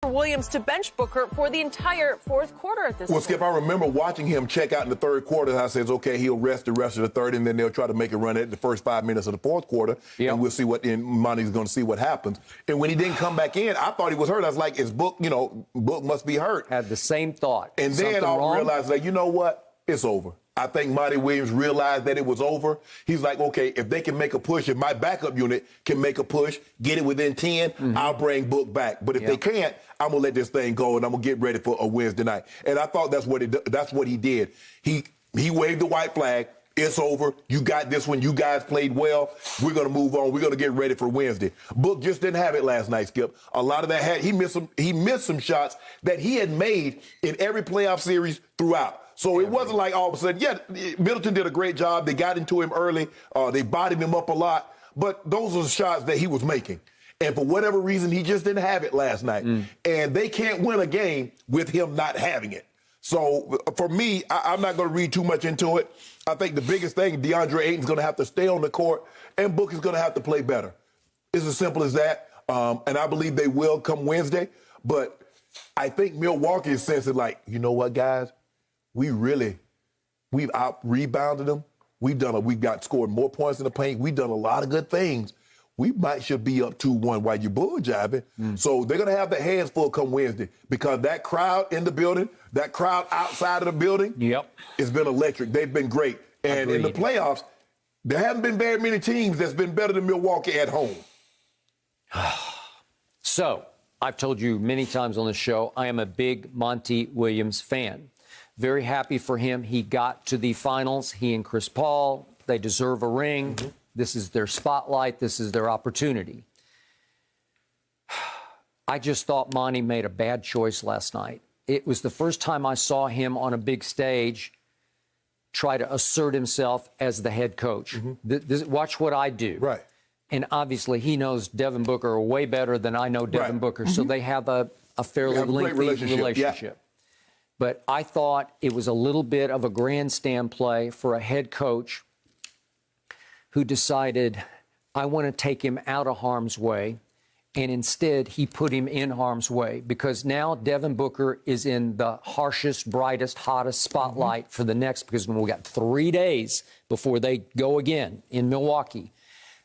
Williams to bench Booker for the entire fourth quarter at this point. Well, Skip, I remember watching him check out in the third quarter. And I says, okay, he'll rest the rest of the third, and then they'll try to make a run at the first 5 minutes of the fourth quarter, and we'll see what. And Monty's going to see what happens. And when he didn't come back in, I thought he was hurt. I was like, is Book? Book must be hurt. Had the same thought. And then I realized that it's over. I think Monty Williams realized that it was over. He's like, okay, if they can make a push, if my backup unit can make a push, get it within 10, I'll bring Book back. But if they can't, I'm going to let this thing go, and I'm going to get ready for a Wednesday night. And I thought that's what he did. He waved the white flag. It's over. You got this one. You guys played well. We're going to move on. We're going to get ready for Wednesday. Book just didn't have it last night, Skip. A lot of that he missed some shots that he had made in every playoff series throughout. So it wasn't like all of a sudden, Middleton did a great job. They got into him early. They bodied him up a lot. But those are the shots that he was making. And for whatever reason, he just didn't have it last night. And they can't win a game with him not having it. So for me, I'm not going to read too much into it. I think the biggest thing, DeAndre Ayton's going to have to stay on the court, and Book is going to have to play better. It's as simple as that. And I believe they will come Wednesday. But I think Milwaukee is sensing like, you know what, guys? We've out-rebounded them. We've got scored more points in the paint. We've done a lot of good things. We should be up 2-1 while you're bull jiving. So they're going to have their hands full come Wednesday because that crowd in the building, that crowd outside of the building, it's been electric. They've been great. And in the playoffs, there haven't been very many teams that's been better than Milwaukee at home. So I've told you many times on the show, I am a big Monty Williams fan. Very happy for him. He got to the finals. He and Chris Paul, they deserve a ring. This is their spotlight. This is their opportunity. I just thought Monty made a bad choice last night. It was the first time I saw him on a big stage try to assert himself as the head coach. Watch what I do. Right. And obviously he knows Devin Booker way better than I know Devin Booker. So they have a fairly lengthy relationship. But I thought it was a little bit of a grandstand play for a head coach who decided, I want to take him out of harm's way. And instead, he put him in harm's way because now Devin Booker is in the harshest, brightest, hottest spotlight for the next, because we got 3 days before they go again in Milwaukee.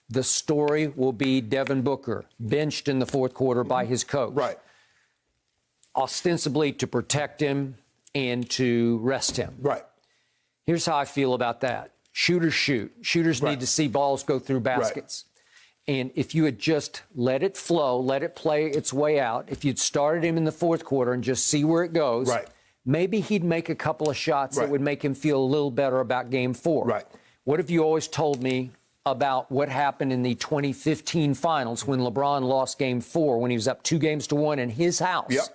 The story will be Devin Booker benched in the fourth quarter by his coach. Right. Ostensibly to protect him and to rest him. Right. Here's how I feel about that. Shooters shoot. Shooters need to see balls go through baskets. And if you had just let it flow, let it play its way out, if you'd started him in the fourth quarter and just see where it goes, maybe he'd make a couple of shots that would make him feel a little better about Game 4. Right. What have you always told me about what happened in the 2015 finals when LeBron lost Game 4 when he was up 2-1 in his house?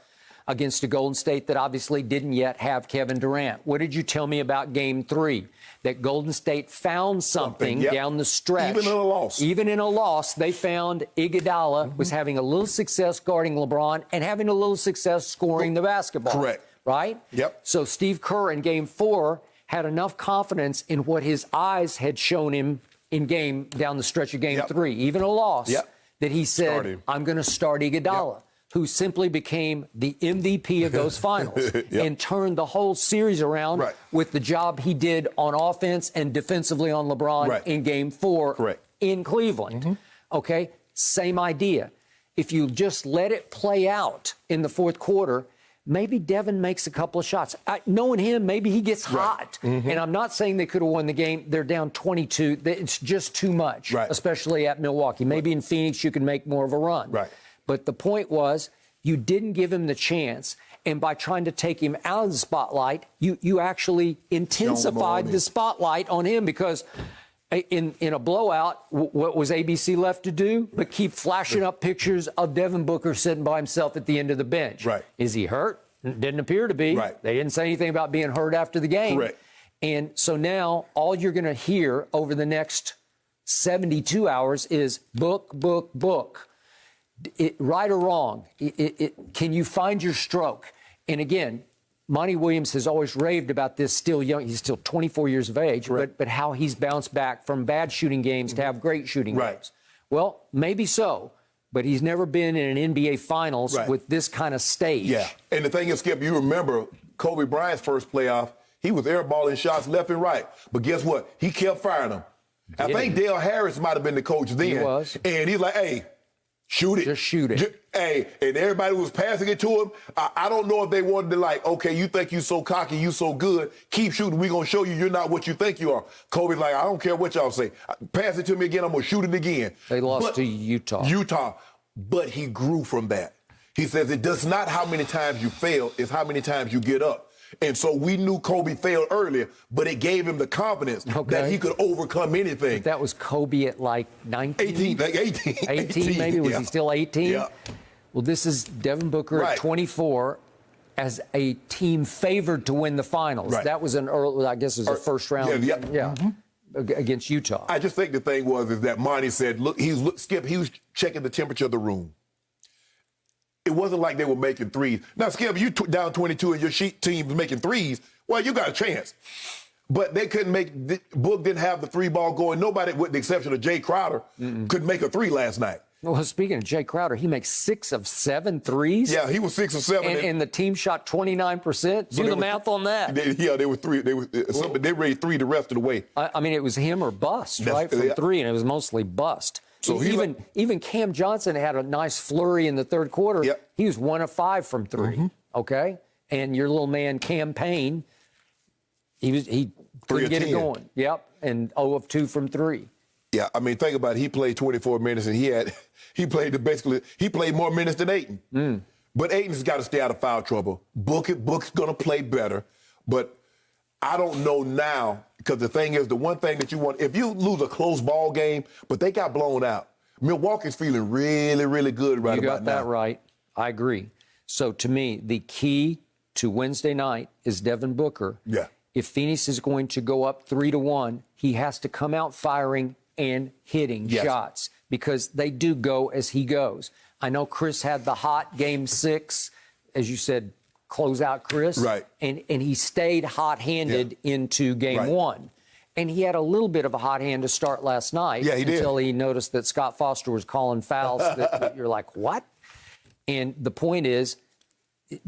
Against a Golden State that obviously didn't yet have Kevin Durant. What did you tell me about Game 3? That Golden State found something down the stretch. Even in a loss. Even in a loss, they found Iguodala was having a little success guarding LeBron and having a little success scoring the basketball. Correct. Right? Yep. So Steve Kerr in Game 4 had enough confidence in what his eyes had shown him in down the stretch of Game 3, even a loss, that he said, I'm going to start Iguodala. Who simply became the MVP of those finals and turned the whole series around with the job he did on offense and defensively on LeBron in Game 4 in Cleveland. Okay, same idea. If you just let it play out in the fourth quarter, maybe Devin makes a couple of shots. Knowing him, maybe he gets hot. And I'm not saying they could have won the game. They're down 22. It's just too much, especially at Milwaukee. Maybe in Phoenix you can make more of a run. But the point was, you didn't give him the chance. And by trying to take him out of the spotlight, you actually intensified the spotlight on him because in a blowout, what was ABC left to do but keep flashing up pictures of Devin Booker sitting by himself at the end of the bench? Is he hurt? Didn't appear to be. They didn't say anything about being hurt after the game. And so now all you're going to hear over the next 72 hours is book. Right or wrong, can you find your stroke? And again, Monty Williams has always raved about this still young. He's still 24 years of age, but how he's bounced back from bad shooting games to have great shooting games. Well, maybe so. but he's never been in an NBA Finals with this kind of stage. Yeah, and the thing is, Skip, you remember Kobe Bryant's first playoff, he was airballing shots left and right. But guess what? He kept firing them. I think Dale Harris might have been the coach then. He was. And he's like, hey, shoot it. Just shoot it. Hey, and everybody was passing it to him. I don't know if they wanted to like, okay, you think you so cocky, you so good, keep shooting. We're going to show you you're not what you think you are. Kobe's like, I don't care what y'all say. Pass it to me again, I'm going to shoot it again. They lost to Utah. But he grew from that. He says it does not how many times you fail, it's how many times you get up. And so we knew Kobe failed earlier, but it gave him the confidence that he could overcome anything. But that was Kobe at like 19? 18 maybe? Was he still 18? Yeah. Well, this is Devin Booker at 24 as a team favored to win the finals. That was an early, I guess it was a first round. Against Utah. I just think the thing was that Monty said, look, Skip, he was checking the temperature of the room. It wasn't like they were making threes. Now, Skip, you down 22 and your team was making threes. Well, you got a chance. But they couldn't make, Book didn't have the three ball going. Nobody, with the exception of Jay Crowder, could make a three last night. Well, speaking of Jay Crowder, he makes 6 of 7 threes. Yeah, he was 6 of 7. And the team shot 29%. Do the math on that. They were 3. They raised 3 the rest of the way. I mean, it was him or bust, right, from 3, and it was mostly bust. So even Cam Johnson had a nice flurry in the third quarter. He was 1 of 5 from 3. Okay, and your little man Cam Payne, he couldn't get it going. And 0 of 2 from 3. Yeah, I mean, think about it. He played 24 minutes, and he played more minutes than Ayton. But Ayton's got to stay out of foul trouble. Book's going to play better, but I don't know now, because the thing is, the one thing that you want, if you lose a close ball game, but they got blown out, Milwaukee's feeling really, really good right about now. You got that right. I agree. So to me, the key to Wednesday night is Devin Booker. Yeah. If Phoenix is going to go up 3-1, he has to come out firing and hitting shots, because they do go as he goes. I know Chris had the hot game 6, as you said, close out Chris. Right. And he stayed hot-handed into game 1. And he had a little bit of a hot hand to start last night. Yeah, he did. Until he noticed that Scott Foster was calling fouls that you're like, what? And the point is,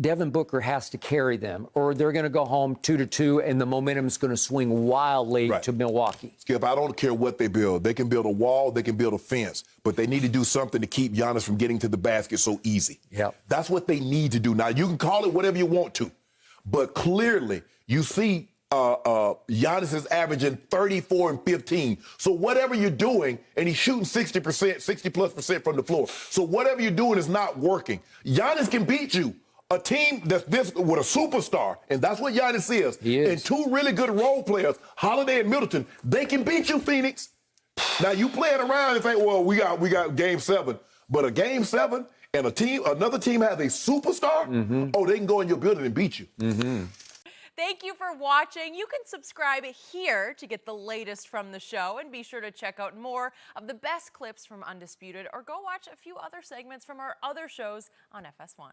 Devin Booker has to carry them, or they're going to go home 2-2, and the momentum is going to swing wildly to Milwaukee. Skip, I don't care what they build. They can build a wall, they can build a fence, but they need to do something to keep Giannis from getting to the basket so easy. That's what they need to do. Now, you can call it whatever you want to, but clearly you see Giannis is averaging 34 and 15. So whatever you're doing, and he's shooting 60%, 60+% from the floor. So whatever you're doing is not working. Giannis can beat you. A team that's this with a superstar, and that's what Giannis is. He is. And 2 really good role players, Holiday and Middleton, they can beat you, Phoenix. Now you playing around and think, well, we got game 7. But a game 7 and another team has a superstar, oh, they can go in your building and beat you. Thank you for watching. You can subscribe here to get the latest from the show, and be sure to check out more of the best clips from Undisputed, or go watch a few other segments from our other shows on FS1.